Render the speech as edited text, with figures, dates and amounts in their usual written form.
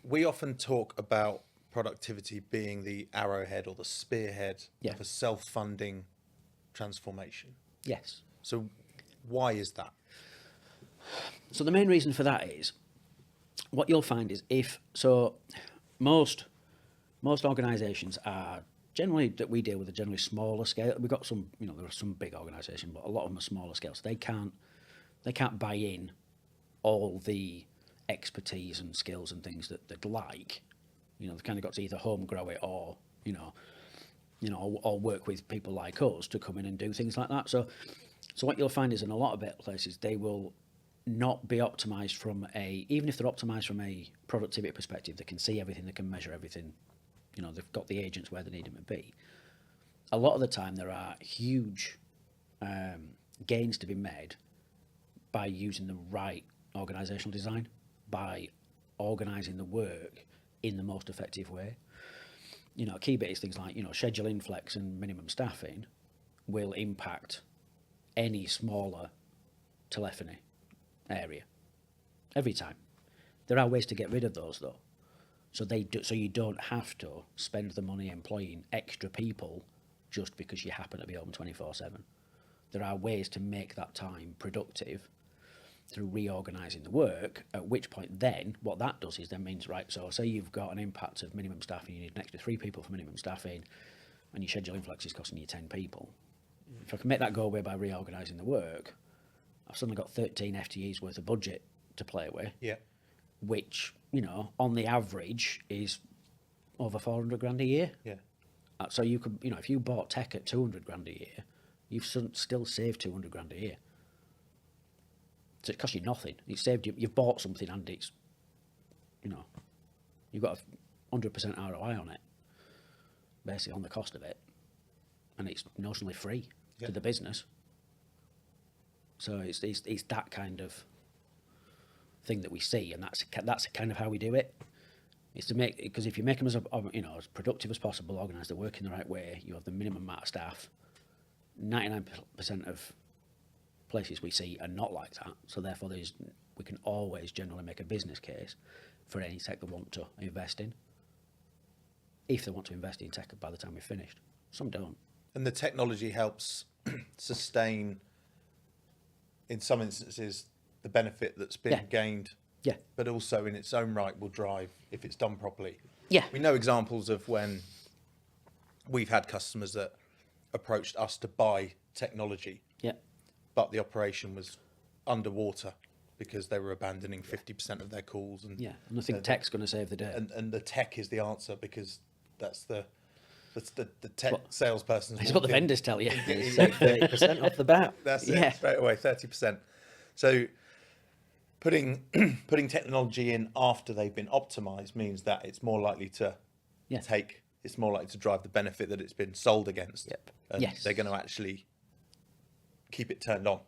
we often talk about productivity being the arrowhead or the spearhead of a self-funding transformation. Yes. So why is that? So the main reason for that is what you'll find is most organisations are generally that we deal with a generally smaller scale. We've got some, there are some big organisations, but a lot of them are smaller scale. So they can't buy in all the expertise and skills and things that they'd like. They've kind of got to either home grow it or or work with people like us to come in and do things like that. So what you'll find is in a lot of places they will not be optimized even if they're optimized from a productivity perspective, they can see everything, they can measure everything. They've got the agents where they need them to be. A lot of the time there are huge gains to be made by using the right organizational design, by organizing the work in the most effective way. A key bit is things like, scheduling, flex and minimum staffing will impact any smaller telephony area every time. There are ways to get rid of those though. So you don't have to spend the money employing extra people just because you happen to be home 24/7. There are ways to make that time productive through reorganising the work, at which point then what that does is then means, right, so say you've got an impact of minimum staffing, you need an extra 3 people for minimum staffing, and your scheduling flex is costing you 10 people. If I can make that go away by reorganising the work, I've suddenly got 13 FTEs worth of budget to play with, which, on the average is over 400 grand a year. Yeah. So you could, if you bought tech at 200 grand a year, you've still saved 200 grand a year. So it costs you nothing. You've bought something and it's, you've got a 100% ROI on it, basically on the cost of it, and it's notionally free to the business. So it's that kind of thing that we see, and that's kind of how we do it. It's to make, because if you make them as as productive as possible, organise the work in the right way, you have the minimum amount of staff. 99% of places we see are not like that, so therefore we can always generally make a business case for any tech they want to invest in, if they want to invest in tech by the time we've finished. Some don't. And the technology helps sustain, in some instances, the benefit that's been gained, but also in its own right will drive, if it's done properly. We know examples of when we've had customers that approached us to buy technology, but the operation was underwater because they were abandoning 50% of their calls. And and I think tech's going to save the day. And the tech is the answer, because that's the tech salesperson. That's what the vendors tell you. Save 30% off the bat. That's it, straight away, 30%. So putting technology in after they've been optimized means that it's more likely to it's more likely to drive the benefit that it's been sold against. And they're going to actually keep it turned on.